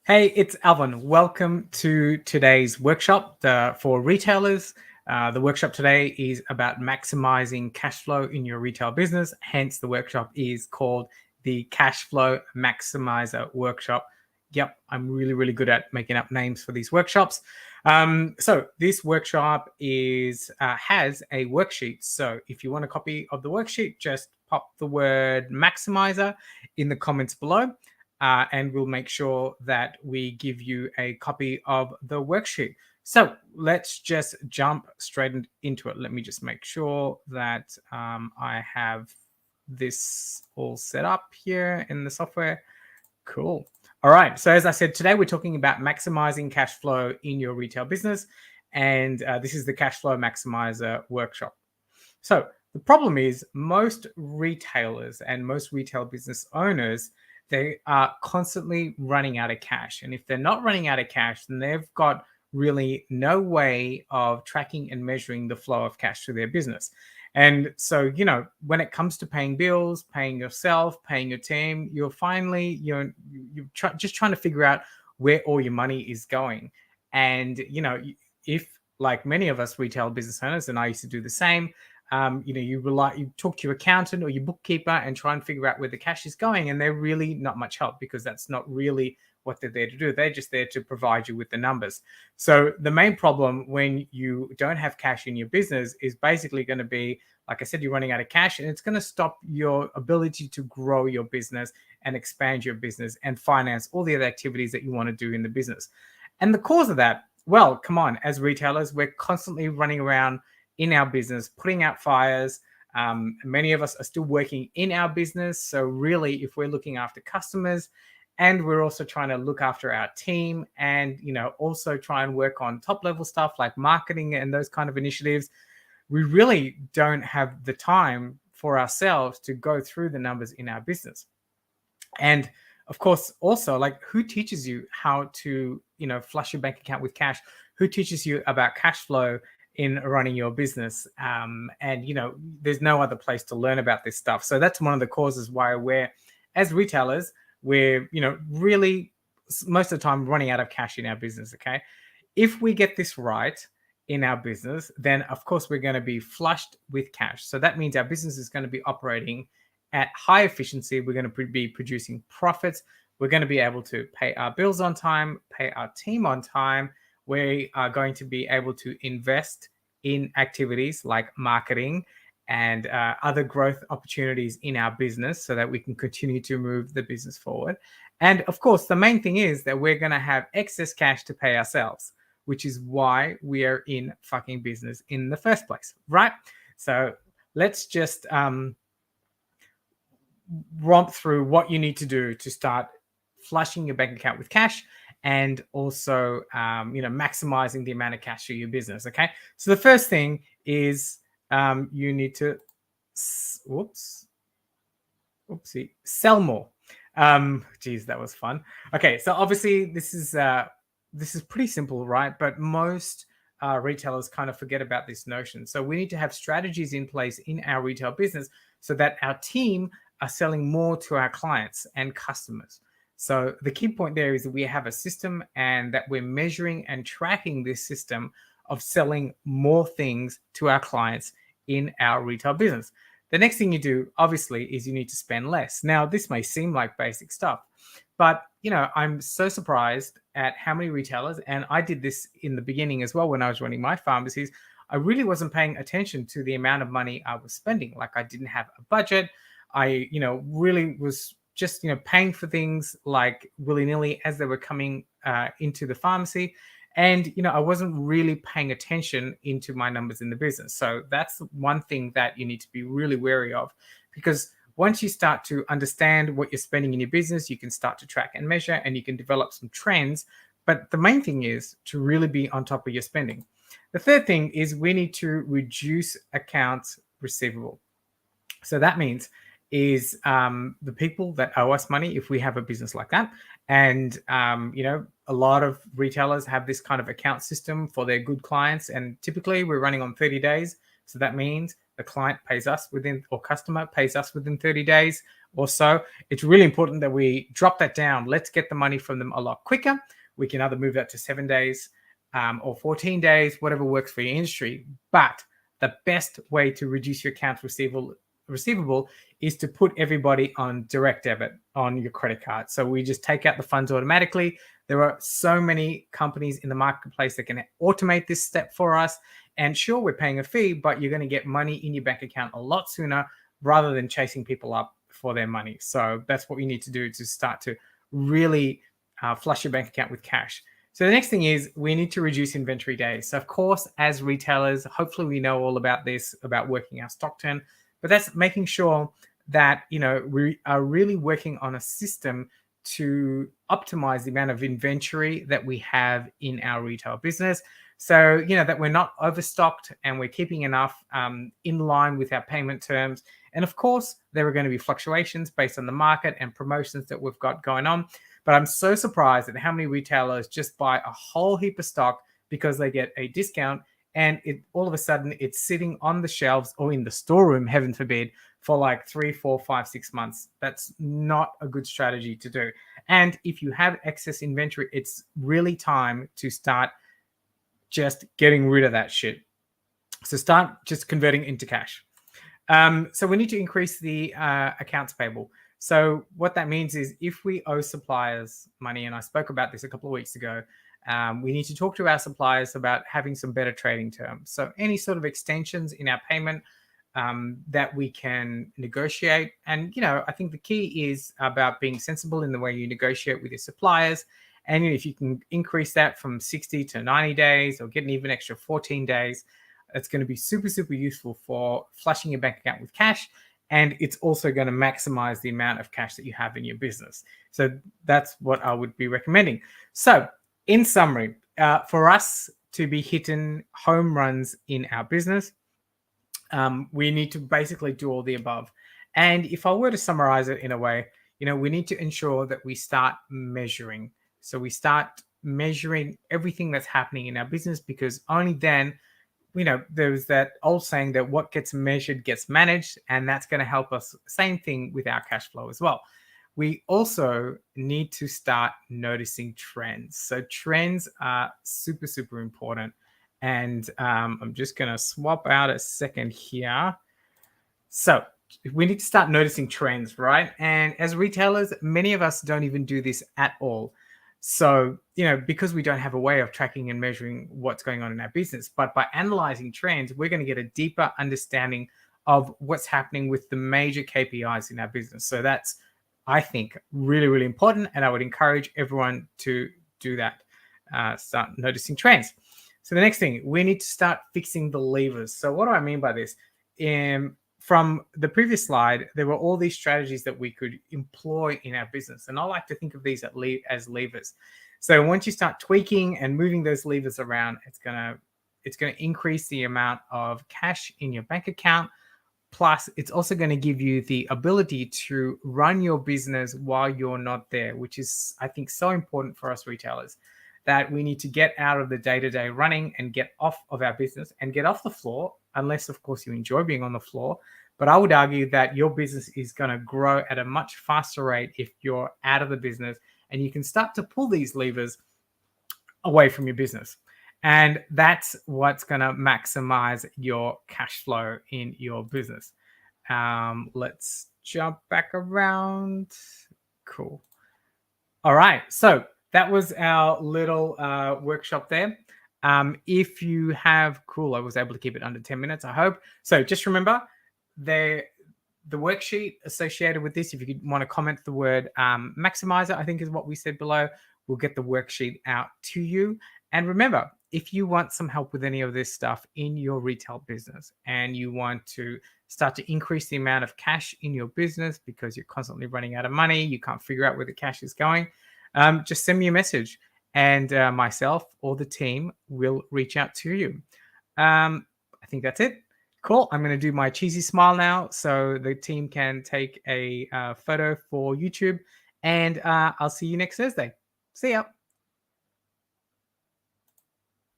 Hey, it's Alvin. Welcome to today's workshop for retailers. The workshop today is about maximizing cash flow in your retail business. Hence, the workshop is called the Cash Flow Maximizer Workshop. Yep, I'm really good at making up names for these workshops. So this workshop has a worksheet. So if you want a copy of the worksheet, just pop the word maximizer in the comments below. And we'll make sure that we give you a copy of the worksheet. So let's just jump straight into it. Let me just make sure that I have this all set up here in the software. Cool. All right. So as I said, today we're talking about maximizing cash flow in your retail business. And this is the Cash Flow Maximizer workshop. So the problem is most retailers and most retail business owners, they are constantly running out of cash. And if they're not running out of cash, then they've got really no way of tracking and measuring the flow of cash to their business. And so, when it comes to paying bills, paying yourself, paying your team, just trying to figure out where all your money is going. And, if like many of us retail business owners, and I used to do the same, you talk to your accountant or your bookkeeper and try and figure out where the cash is going, and they're really not much help because that's not really what they're there to do. They're just there to provide you with the numbers. So the main problem when you don't have cash in your business is basically going to be, like I said, you're running out of cash, and it's going to stop your ability to grow your business and expand your business and finance all the other activities that you want to do in the business. And the cause of that, well, come on, as retailers, we're constantly running around in our business, putting out fires. Many of us are still working in our business. So really, if we're looking after customers and we're also trying to look after our team and, also try and work on top level stuff like marketing and those kind of initiatives, we really don't have the time for ourselves to go through the numbers in our business. And of course, also, like, who teaches you how to, flush your bank account with cash? Who teaches you about cash flow in running your business? And there's no other place to learn about this stuff. So that's one of the causes why we're, as retailers, we're really most of the time running out of cash in our business. Okay, if we get this right in our business, then of course we're going to be flushed with cash. So that means our business is going to be operating at high efficiency. We're going to be producing profits. We're going to be able to pay our bills on time, pay our team on time. We are going to be able to invest in activities like marketing and other growth opportunities in our business so that we can continue to move the business forward. And of course, the main thing is that we're going to have excess cash to pay ourselves, which is why we are in fucking business in the first place, right? So let's just romp through what you need to do to start flushing your bank account with cash and also maximizing the amount of cash for your business. Okay, so the first thing is you need to sell more. Geez, that was fun. Okay, so obviously this is pretty simple, right? But most retailers kind of forget about this notion. So we need to have strategies in place in our retail business so that our team are selling more to our clients and customers. So the key point there is that we have a system and that we're measuring and tracking this system of selling more things to our clients in our retail business. The next thing you do, obviously, is you need to spend less. Now, this may seem like basic stuff, but I'm so surprised at how many retailers, and I did this in the beginning as well when I was running my pharmacies, I really wasn't paying attention to the amount of money I was spending. Like, I didn't have a budget. I, really was just, paying for things like willy-nilly as they were coming into the pharmacy. And, I wasn't really paying attention into my numbers in the business. So that's one thing that you need to be really wary of, because once you start to understand what you're spending in your business, you can start to track and measure and you can develop some trends. But the main thing is to really be on top of your spending. The third thing is we need to reduce accounts receivable. So that means is the people that owe us money if we have a business like that. And, a lot of retailers have this kind of account system for their good clients. And typically we're running on 30 days. So that means the client pays us within, or customer pays us within 30 days. or so, it's really important that we drop that down. Let's get the money from them a lot quicker. We can either move that to 7 days or 14 days, whatever works for your industry. But the best way to reduce your accounts receivable is to put everybody on direct debit on your credit card. So we just take out the funds automatically. There are so many companies in the marketplace that can automate this step for us. And sure, we're paying a fee, but you're going to get money in your bank account a lot sooner rather than chasing people up for their money. So that's what we need to do to start to really flush your bank account with cash. So the next thing is we need to reduce inventory days. So of course, as retailers, hopefully we know all about this, about working our stock turn, but that's making sure that, we are really working on a system to optimize the amount of inventory that we have in our retail business. So, that we're not overstocked and we're keeping enough in line with our payment terms. And of course, there are going to be fluctuations based on the market and promotions that we've got going on. But I'm so surprised at how many retailers just buy a whole heap of stock because they get a discount, and all of a sudden it's sitting on the shelves or in the storeroom, heaven forbid, for like 3, 4, 5, 6 months. That's not a good strategy to do. And if you have excess inventory, it's really time to start just getting rid of that shit. So start just converting into cash. So we need to increase the accounts payable. So what that means is if we owe suppliers money, and I spoke about this a couple of weeks ago, we need to talk to our suppliers about having some better trading terms. So any sort of extensions in our payment that we can negotiate. And, I think the key is about being sensible in the way you negotiate with your suppliers. And if you can increase that from 60 to 90 days or get an even extra 14 days, it's going to be super, super useful for flushing your bank account with cash. And it's also going to maximize the amount of cash that you have in your business. So that's what I would be recommending. So in summary, for us to be hitting home runs in our business, we need to basically do all the above. And if I were to summarize it in a way, we need to ensure that we start measuring. So we start measuring everything that's happening in our business, because only then, there's that old saying that what gets measured gets managed, and that's going to help us. Same thing with our cash flow as well. We also need to start noticing trends. So trends are super, super important. And I'm just going to swap out a second here. So we need to start noticing trends, right? And as retailers, many of us don't even do this at all. So, because we don't have a way of tracking and measuring what's going on in our business, but by analyzing trends, we're going to get a deeper understanding of what's happening with the major KPIs in our business. So that's, I think, really, really important. And I would encourage everyone to do that, start noticing trends. So the next thing, we need to start fixing the levers. So what do I mean by this? From the previous slide, there were all these strategies that we could employ in our business. And I like to think of these as levers. So once you start tweaking and moving those levers around, it's going to increase the amount of cash in your bank account. Plus, it's also going to give you the ability to run your business while you're not there, which is, I think, so important for us retailers, that we need to get out of the day-to-day running and get off of our business and get off the floor, unless, of course, you enjoy being on the floor. But I would argue that your business is going to grow at a much faster rate if you're out of the business, and you can start to pull these levers away from your business. And that's what's going to maximize your cash flow in your business. Let's jump back around. Cool. All right. So that was our little workshop there. If you have, I was able to keep it under 10 minutes, I hope. So just remember, the worksheet associated with this, if you want to comment the word maximizer, I think is what we said below, we'll get the worksheet out to you. And remember, if you want some help with any of this stuff in your retail business and you want to start to increase the amount of cash in your business because you're constantly running out of money, you can't figure out where the cash is going, just send me a message, and myself or the team will reach out to you. I think that's it. Cool. I'm going to do my cheesy smile now so the team can take a photo for YouTube, and I'll see you next Thursday. See ya.